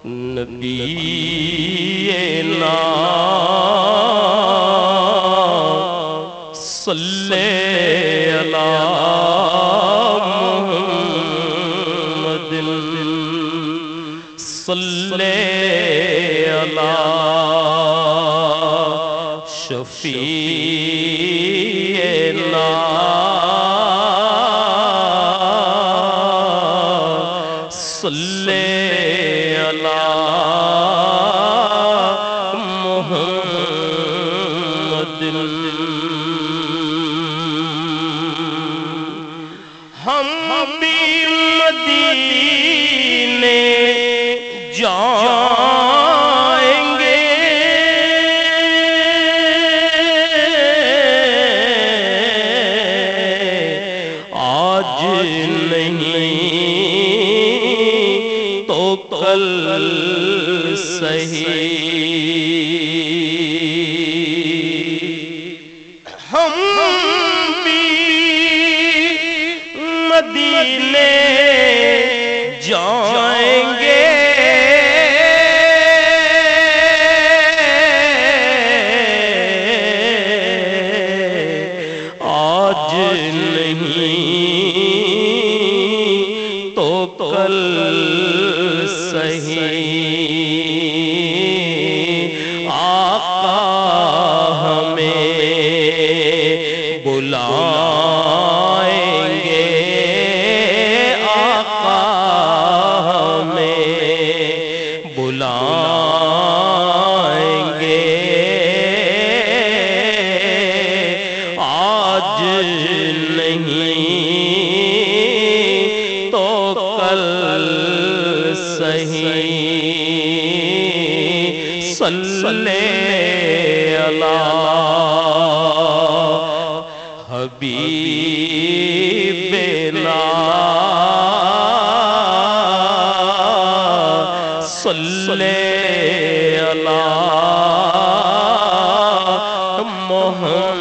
نبینا صلی علی محمد صلی علی شفیعنا صلی علی محمد ہم بھی مدینے جائیں گے آج نہیں تو کل صحیح ہم بھی مدینے جائیں گے آج نہیں تو کل صحیح آقا ہمیں بلائیں گے آقا ہمیں بلائیں گے آج نہیں تو کل صحیح صلی علی حبیبنا صلی علی محمد